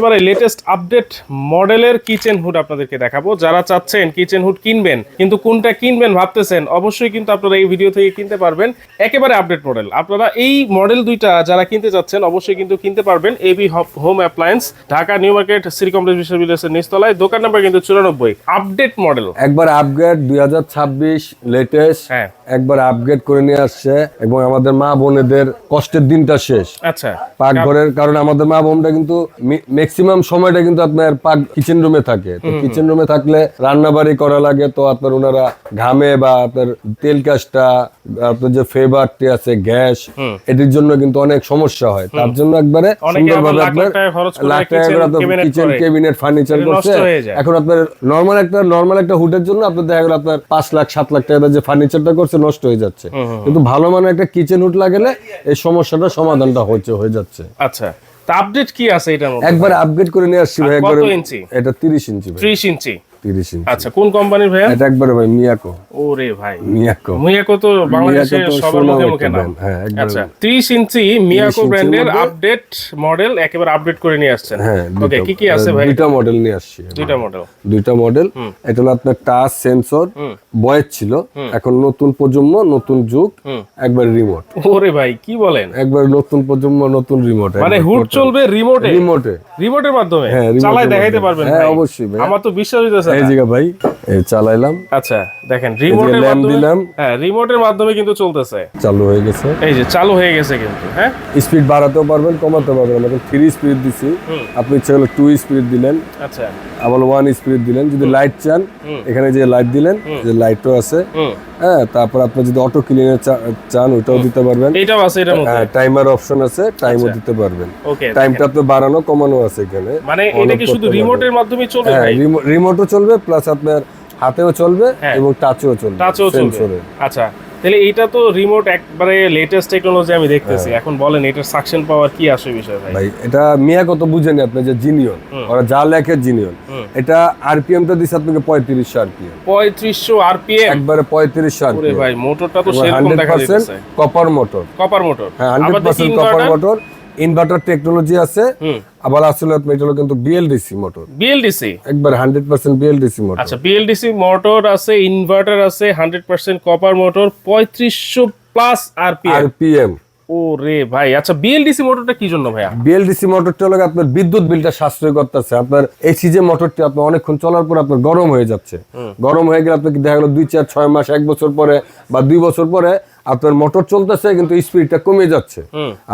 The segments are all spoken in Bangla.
একেবারে লেটেস্ট আপডেট মডেলের কিচেন হুড আপনাদেরকে দেখাবো। যারা চাচ্ছেন কিচেন হুড কিনবেন কিন্তু কোনটা কিনবেন ভাবতেছেন, অবশ্যই কিন্তু আপনারা এই ভিডিও থেকে কিনতে পারবেন একেবারে আপডেট মডেল। আপনারা এই মডেল দুইটা যারা কিনতে চাচ্ছেন অবশ্যই কিন্তু কিনতে পারবেন AB home appliance, Dhaka new market, city complex বিশ্ববিদ্যালয়ের নিচতলায়, দোকান নাম্বার কিন্তু 94। আপডেট মডেল একবার আপগ্রেড 2026 লেটেস্ট, হ্যাঁ একবার আপগ্রেড করে নিয়ে আসছে এবং আমাদের মা বোনেদের কষ্টের দিনটা শেষ। আচ্ছা, পাকঘরের কারণে আমাদের মা বোনটা কিন্তু ম্যাক্সিমাম সময়টা কিন্তু আপনার কিচেন রুমে থাকে। তো কিচেন রুমে থাকলে রান্না বাড়ি করা লাগে, তো আপনার ওনারা ঘামে বা আপনার তেল কাজটা, আপনার যে ফেভারটি আছে গ্যাস, এটির জন্য কিন্তু অনেক সমস্যা হয়। তার জন্য একবারে সুন্দরভাবে আপনার লাখ টাকা করে আপনার কিচেন ক্যাবিনেট ফার্নিচার করছে। এখন আপনার নর্মাল একটা হুডের জন্য আপনার দেখা গেল আপনার 5 লাখ 7 লাখ টাকা যে ফার্নিচারটা করছে নষ্ট হয়ে যাচ্ছে, কিন্তু ভালো মানের একটা কিচেন হুড লাগালে এই সমস্যাটা সমাধানটা হয়ে যাচ্ছে। আচ্ছা, তা আপডেট কি আছে এটার মধ্যে? একবার আপগ্রেড করে নিয়ে আসছি ভাই। কত ইঞ্চি? এটা 30 ইঞ্চি ভাই। 30 ইঞ্চি। 30 ইঞ্চি। আচ্ছা, কোন কোম্পানির ভাই? এটা একবারে ভাই মিয়াকো। ওরে ভাই, মিয়াকো তো বাংলাদেশের সবার মুখে নাম। আচ্ছা, 30 ইঞ্চি মিয়াকো ব্র্যান্ডের আপডেট মডেল একেবারে আপডেট করে নিয়ে আসছেন। ওকে, কি আছে ভাই? দুইটা মডেল নিয়ে আসছি। দুইটা মডেল। এটা হলো আপনার টাচ সেন্সর, বয়েস ছিল, এখন নতুন প্রজন্ম, নতুন যুগ, একবার রিমোট। ওরে ভাই, কি বলেন? একবার নতুন প্রজন্ম, নতুন রিমোট। মানে হুড চলবে রিমোটের মাধ্যমে, চালাই দেখাইতে পারবেন? হ্যাঁ অবশ্যই ভাই, আমার তো বিশ্বাস হইতেছে না। এই জায়গা ভাই এই চালাইলাম। আচ্ছা, দেখেন রিমোটের মাধ্যমে দিলাম। হ্যাঁ, রিমোটের মাধ্যমে কিন্তু চলতেছে, চালু হয়ে গেছে। এই যে চালু হয়ে গেছে কিন্তু। হ্যাঁ, স্পিড বাড়াতেও পারবেন, কমাতে পারবেন। আমরা 3 স্পিড দিছি, আপনি ইচ্ছা করলে 2 স্পিড দিলেন। আচ্ছা, আবার 1 স্পিড দিলেন। যদি লাইট চান, এখানে যে লাইট দিলেন, যে লাইটও আছে। হ্যাঁ, তারপর আপনি যদি অটো ক্লিনার চান ওটাও দিতে পারবেন। এটাও আছে এর মধ্যে। হ্যাঁ, টাইমার অপশন আছে, টাইমও দিতে পারবেন। ওকে, টাইমটা আপনি বাড়ানো কমানো আছে এখানে। মানে এটা কি শুধু রিমোটের মাধ্যমেই চলবে ভাই? রিমোটও চলবে, প্লাস আপনার হাতেও চলবে এবং টাচও চলবে। আচ্ছা, তাহলে এটা তো রিমোট একবারে লেটেস্ট টেকনোলজি আমি দেখতেছি। এখন বলেন এটার সাকশন পাওয়ার কি আসে বিষয় ভাই? ভাই এটা মিয়া কত বুঝেন আপনি, যে জিনিয়ন ওরা যা লেখে জিনিয়ন, এটা আরপিএম টা দিছে আপনাকে 3500 আরপিএম। 3500 আরপিএম, একবারে 3500 আরপিএম। ওরে ভাই, মোটরটা তো সেরকম দেখা যাচ্ছে। Copper motor. হ্যাঁ, 100% কপার মোটর। ইনভার্টার টেকনোলজি আছে। আবার আসলে এটা হলো কিন্তু বিএলডিসি মোটর। বিএলডিসি একবার 100% বিএলডিসি মোটর। আচ্ছা, বিএলডিসি মোটর আছে, ইনভার্টার আছে, 100% কপার মোটর, 3500 প্লাস আরপিএম। ওরে ভাই, আচ্ছা বিএলডিসি মোটরটা কি জন্য ভাইয়া? বিএলডিসি মোটরটা হলো আপনার বিদ্যুৎ বিলটা সাশ্রয় করতেছে। আপনার এসি যে মোটরটি আপনার অনেকক্ষণ চলার পর আপনার গরম হয়ে যাচ্ছে, গরম হয়ে গেলে আপনাকে দেখা গেল 2 4 6 মাস 1 বছর পরে বা 2 বছর পরে আপনার মোটর চলতেছে কিন্তু স্পিডটা কমে যাচ্ছে।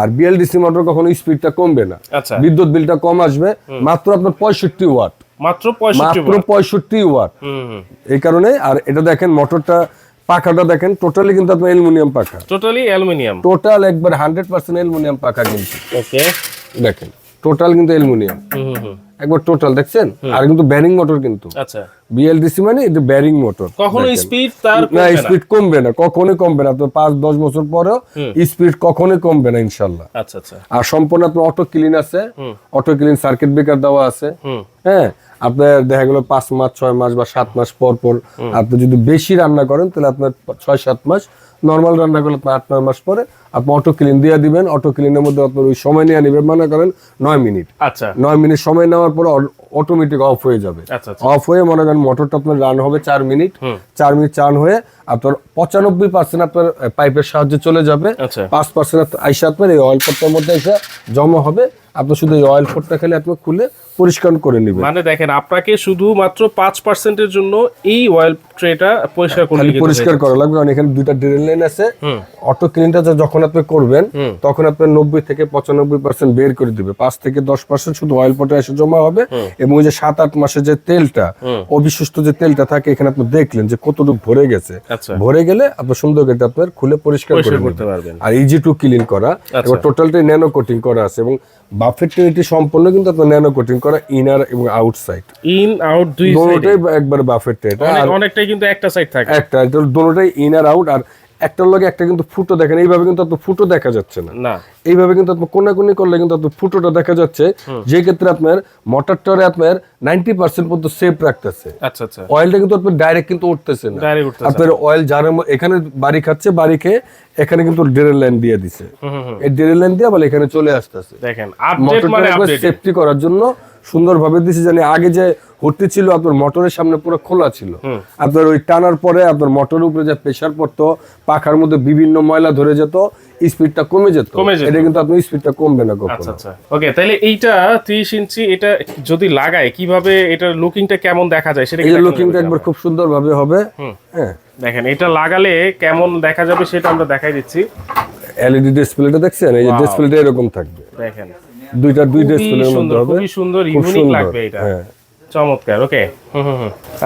আর বিএলডিসি মোটর কখনো স্পিডটা কমবে না, বিদ্যুৎ বিলটা কম আসবে। মাত্র আপনার 65 ওয়াট, মাত্র 65 ওয়াট। এই কারণে। আর এটা দেখেন মোটরটা, পাখাটা দেখেন, টোটালি কিন্তু আপনার অ্যালুমিনিয়াম পাখা। টোটাল একবার 100% অ্যালুমিনিয়াম পাখা কিন্তু। ওকে, দেখেন টোটাল কিন্তু অ্যালুমিনিয়াম একবার টোটাল, দেখছেন? আর কিন্তু ব্যারিং মোটর কিন্তু। আচ্ছা, বিএলডিসি মানে এটা ব্যারিং মোটর, কখনো স্পিড স্পিড কমবে না, কখনোই কমবে না। তো 5-10 বছর পরেও স্পিড কখনোই কমবে না ইনশাআল্লাহ। আচ্ছা আচ্ছা। আর সম্পূর্ণ আপনার অটো ক্লিন আছে, অটো ক্লিন সার্কিট ব্রেকার দেওয়া আছে। হ্যাঁ, আপনার দেখা গেল 5 মাস 6 মাস বা 7 মাস পর পর আপনি যদি বেশি রান্না করেন তাহলে আপনার 6-7 মাস, নর্মাল রান্না করলে আপনার 8-9 মাস পরে আপনি অটো ক্লিন দিয়ে দিবেন। অটো ক্লিনের মধ্যে আপনার ওই সময় নিয়ে নেবেন, মনে করেন 9 মিনিট। আচ্ছা, 9 মিনিট সময় নেওয়ার পরে অটোমেটিক অফ হয়ে যাবে। অফ হয়ে মনে করেন মোটরটা আপনার রান হবে 4 মিনিট। 4 মিনিট চান হয়ে আপনার 95% আপনার পাইপের সাহায্যে চলে যাবে। 5% আইসা আপনার এই অয়েল পটটার মধ্যে এসে জমা হবে। আপনি শুধু এই অয়েল পটটা খালি আপনি খুলে পরিষ্কার করে নেবেন। মানে দেখেন, আপনাকে শুধু মাত্র 5% এর জন্য এই অয়েল ট্রেটা পরিষ্কার করা লাগবে। কারণ এখানে দুইটা ড্রেন লাইন আছে। অটো ক্লিনটা যখন আপনি করবেন তখন আপনার 90 থেকে 95% বের করে দিবে, 5 থেকে 10% শুধু অয়েল পটে এসে জমা হবে। এবং ওই যে 7-8 মাসের যে তেলটা, অবিশিষ্ট যে তেলটা থাকে, এখানে আপনি দেখলেন যে কতটুকু ভরে গেছে। ভরে গেলে আপনি সুন্দর করে আপনার খুলে পরিষ্কার করতে পারবেন। আর ইজি টু ক্লিন করা, এবং টোটালটাই ন্যানো কোটিং করা আছে। এবং বাফেট ট্রেটি সম্পূর্ণ কিন্তু আপনার ন্যানো কোটিং করা, ইনার এবং আউটসাইড, ইন আউট দুই সাইডে একবার বাফেট ট্রে। অনেকটাই কিন্তু একটা সাইড থাকে, একটা দুটোটাই ইনার আউট। আর একটার লগে একটা কিন্তু ফুটো দেখেন, এইভাবে কিন্তু আপনার ফুটো দেখা যাচ্ছে না। এইভাবে কিন্তু আপনার কোনাকুনি করলে কিন্তু আপনার ফুটোটা দেখা যাচ্ছে, যে ক্ষেত্রে আপনার মোটরটারে আপনার 90% পর্যন্ত সেফ রাখতেছে। আচ্ছা আচ্ছা। অয়েলটা কিন্তু আপনার ডাইরেক্ট কিন্তু উঠতেছে না, আপনার অয়েল যার এখানে বাড়ি খাচ্ছে, বাড়ি খেয়ে এখানে কিন্তু ড্রেন লাইন দিয়ে দিছে। এই ড্রেন লাইন দিয়ে বলে এখানে চলে আসতেছে। দেখেন, আপডেট মানে আপডেট সেফটি করার জন্য সুন্দরভাবে দিছি, জানি আগে যে হুডটি ছিল আপনার মোটরের সামনে পুরো খোলা ছিল, আপনার ওই টানার পরে আপনার মোটরের উপরে যে প্রেসার পড়তো, পাখার মধ্যে বিভিন্ন ময়লা ধরে যেত, স্পিডটা কমে যেত। এটা কিন্তু আপনার স্পিডটা কমবে না কখনো। আচ্ছা আচ্ছা, ওকে। তাহলে এইটা 30 ইঞ্চি, এটা যদি লাগায় কিভাবে এটার লুকিংটা কেমন দেখা যায় সেটা এই যে লুকিংটা একবার খুব সুন্দরভাবে হবে। হ্যাঁ, দেখেন এটা লাগালে কেমন দেখা যাবে সেটা আমরা দেখাই দিচ্ছি। এলইডি ডিসপ্লেটা দেখছেন, এই যে ডিসপ্লেটা এরকম থাকবে, দেখেন দুই ডিসপ্লের মধ্যে হবে, খুবই সুন্দর, খুব ইউনিক সুন্দর। লাগবে এটা। হ্যাঁ, চমৎকার। ওকে,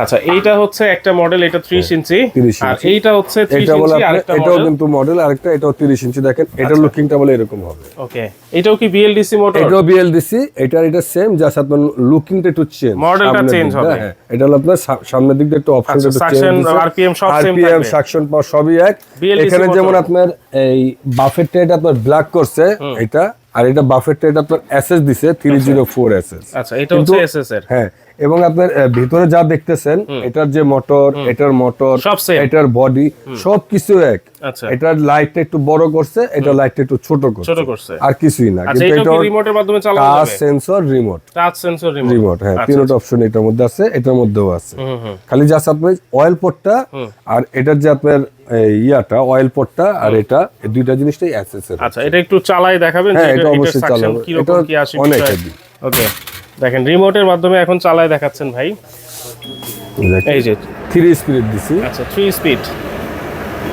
আচ্ছা এইটা হচ্ছে একটা মডেল, এটা 30 ইঞ্চি, 30 আর ইঞ্চি। এইটা হচ্ছে 30 এটা বলে ইঞ্চি আরেকটা এটাও মডেল। কিন্তু মডেল, আরেকটা এটাও 30 ইঞ্চি। দেখেন এটার লুকিংটা বলে এরকম হবে। ওকে, এটাও কি বিএলডিসি মোটর? এটাও বিএলডিসি, এটা সেম, জাস্ট আপনার লুকিংটা একটু চেঞ্জ, মডেলটা চেঞ্জ হবে। হ্যাঁ, এটা হলো আপনার সামনের দিকটা একটু অপশনটা একটু সাকশন, চেঞ্জ, আরপিএম সব সেম আরপিএম থাকবে, সাকশন পাওয়ার সবই এক। BLDC এখানে মোটর। যেমন আপনার এই বাফেটটা এটা আপনার ব্ল্যাক করছে এটা, আর এটা বাফেটটা এটা আপনার এসএস দিছে 304 এসএস। আচ্ছা, এটা হচ্ছে এসএস এর। হ্যাঁ, এবং আপনার ভিতরে যা দেখতেছেন, এটার যে মোটর, এটার মোটর, সব same। এটার বডি সবকিছু এক। আচ্ছা, এটার লাইটটা একটু বড় করছে, এটা লাইটটা একটু ছোট করছে, আর কিছুই না। আচ্ছা, কিন্তু এটা এটা কি রিমোটের মাধ্যমে চালানো টাচ যাবে? Sensor remote, touch sensor remote, হ্যাঁ, তিনটা অপশন এটার মধ্যে আছে, এটার মধ্যেও আছে। খালি জাস্ট আপনার অয়েল পোর্টটা আর এটার যে আপনার ইয়াটা অয়েল পোর্টটা আর এটা, এই দুইটা জিনিসটাই অ্যাসেসের। আচ্ছা, এটা একটু চালাই দেখাবেন যে হ্যাঁ, এটা এটা অবশ্যই সাকশন চালাবো, কি এটা রকম কি আসে অনেক বিষয়। হেভি। ওকে, দেখেন রিমোটের মাধ্যমে এখন চালাই দেখাচ্ছেন ভাই। এই যে 3 স্পিড দিছি, আচ্ছা 3 স্পিড,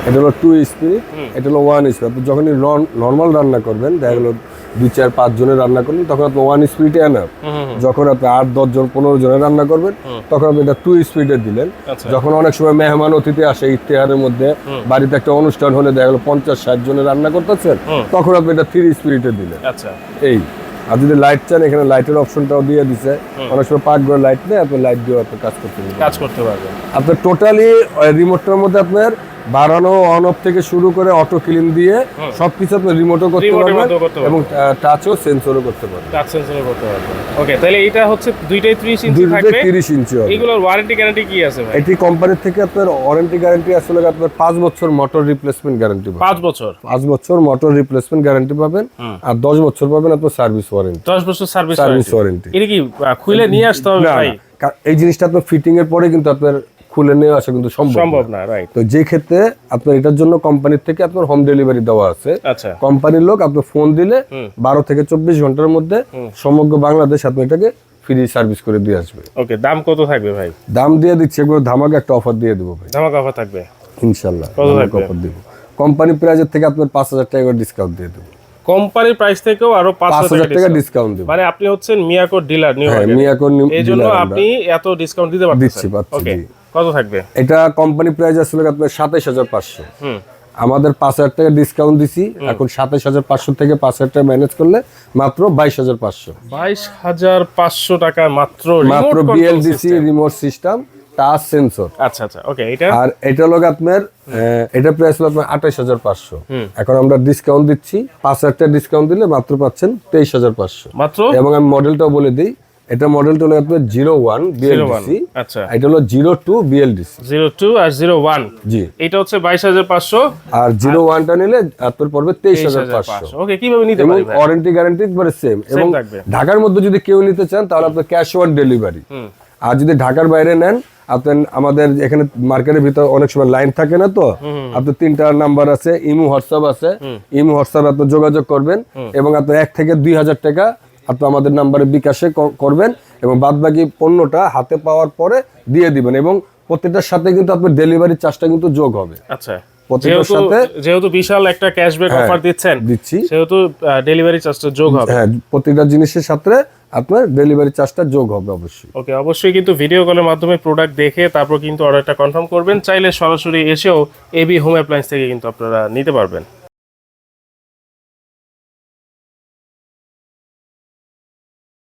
এটা হলো 2 স্পিড, এটা হলো 1 স্পিড। আপনি যখন নরমাল রান্না করবেন, দেখা গেলো 2-4-5 জনের রান্না করলেন, তখন আপনি 1 স্পিডে এনাফ। যখন আপনি 8-10 জন 15 জনের রান্না করবেন, তখন আপনি এটা 2 স্পিডে দিলেন। যখন অনেক সময় মেহমান অতিথি আসে, ইফতেহারের মধ্যে বাড়িতে একটা অনুষ্ঠান হলে দেখা গেলো 50-60 জনের রান্না করতেছেন, তখন আপনি এটা 3 স্পিডে দিলেন। আচ্ছা, এই আর যদি লাইট চান, এখানে লাইটের অপশনটাও দিয়ে দিছে। অনেক সময় পাকঘরে লাইট নেই, আপনি লাইট দিয়ে আপনি কাজ করতে পারবেন। কাজ করতে পারবেন। আপনার টোটালি রিমোটটার মধ্যে আপনার বাড়ানো, অন অফ থেকে শুরু করে অটো ক্লিন দিয়ে সবকিছু আপনি রিমোটও করতে পারবেন এবং টাচও সেন্সরও করতে পারবেন। টাচ সেন্সরও করতে পারবেন। ওকে, তাহলে এটা হচ্ছে দুইটাই 30 ইঞ্চি দুইটাই থাকবে। 30 ইঞ্চি হবে। এগুলোর ওয়ারেন্টি গ্যারান্টি কি আছে ভাই? এটি কোম্পানির থেকে আপনার ওয়ারেন্টি গ্যারান্টি আসলে আপনার 5 বছর মোটর রিপ্লেসমেন্ট গ্যারান্টি পাবেন। 5 বছর? 5 বছর মোটর রিপ্লেসমেন্ট গ্যারান্টি পাবেন, আর 10 বছর পাবেন আপনার সার্ভিস ওয়ারেন্টি। 10 বছর সার্ভিস ওয়ারেন্টি। এটা কি খুলে নিয়ে আসতে হবে না, ভাই? এই জিনিসটা আপনার ফিটিং এর পরে কিন্তু আপনার খুলে নিয়ে আসা কিন্তু সম্ভব না, রাইট। তো যে ক্ষেত্রে আপনার এটার জন্য কোম্পানির থেকে আপনার হোম ডেলিভারি দেওয়া আছে। আচ্ছা, কোম্পানির লোক আপনার ফোন দিলে 12 থেকে 24 ঘন্টার মধ্যে সমগ্র বাংলাদেশ আপনি এটাকে ফ্রি সার্ভিস করে দিয়ে আসবে। ওকে, দাম কত থাকবে ভাই? দাম দিয়ে দিচ্ছে, এগুলো ধামাকা একটা অফার দিয়ে দেবো ভাই, ধামাকা অফার থাকবে ইনশাআল্লাহ। কত থাকবে? অফার দেবো, কোম্পানি প্রাইজের থেকে আপনার 5000 টাকা করে ডিসকাউন্ট দিয়ে দেবো। কোম্পানির প্রাইস থেকেও আরো 5000 টাকা ডিসকাউন্ট দেবো। মানে আপনি হচ্ছেন মিয়াকোর ডিলার, নিউ হ্যাঁ, মিয়াকোর এইজন্য আপনি এত ডিসকাউন্ট দিতে পারতেছেন। পাচ্ছি, ওকে, জি। কত থাকবে? এটা কোম্পানি প্রাইস আসলে আপনার 27500। আমাদের 5000 টাকা ডিসকাউন্ট দিছি, এখন 27500 থেকে 5000 টাকা ম্যানেজ করলে মাত্র 22500। 22500 টাকা মাত্র BLDC remote system, touch sensor. আচ্ছা আচ্ছা, ওকে। এটা আর এটা হলো আপনার এটা প্রাইস হলো আপনার 28500। এখন আমরা ডিসকাউন্ট দিচ্ছি, 5000 টাকা ডিসকাউন্ট দিলে মাত্র পাচ্ছেন 23500 মাত্র। এবং আমি মডেলটাও বলে দিই, এটা মডেলটা হলো আপনার 01 বিএলডিসি। আচ্ছা, এটা হলো 02 বিএলডিসি। 02 আর 01, জি। এটা হচ্ছে 22500, আর 01টা নিলে আপনার পড়বে 23500। ওকে, কিভাবে নিতে এবং পারি ভাই? ওয়ারেন্টি গ্যারান্টি একবারে সেম। এবং থাকবে। ঢাকার মধ্যে যদি কেউ নিতে চান তাহলে আপনার ক্যাশ অন ডেলিভারি। আর যদি ঢাকার বাইরে নেন, আপনার আমাদের এখানে মার্কেটের ভিতর অনেক সময় লাইন থাকে না, তো আপনার 3টা নাম্বার আছে, ইমো হোয়াটসঅ্যাপ আছে। ইমো হোয়াটসঅ্যাপে আপনি যোগাযোগ করবেন এবং আপনার 1 থেকে 2000 টাকা আপনি আমাদের নাম্বারে বিকাশে করবেন এবং বাদবাকি পণ্যটা হাতে পাওয়ার পরে দিয়ে দিবেন। এবং প্রত্যেকটার সাথে কিন্তু আপনার ডেলিভারি চার্জটা কিন্তু যোগ হবে। আচ্ছা, প্রত্যেকটার সাথে যেহেতু বিশাল একটা ক্যাশব্যাক অফার দিচ্ছি, সেহেতু ডেলিভারি চার্জটা যোগ হবে। হ্যাঁ, প্রত্যেকটা জিনিসের সাথে আপনার ডেলিভারি চার্জটা যোগ হবে অবশ্যই। ওকে, অবশ্যই কিন্তু ভিডিও কলের মাধ্যমে প্রোডাক্ট দেখে তারপর কিন্তু অর্ডারটা কনফার্ম করবেন। চাইলে সরাসরি এসেও এবি হোম অ্যাপ্লায়েন্স থেকে কিন্তু আপনারা নিতে পারবেন।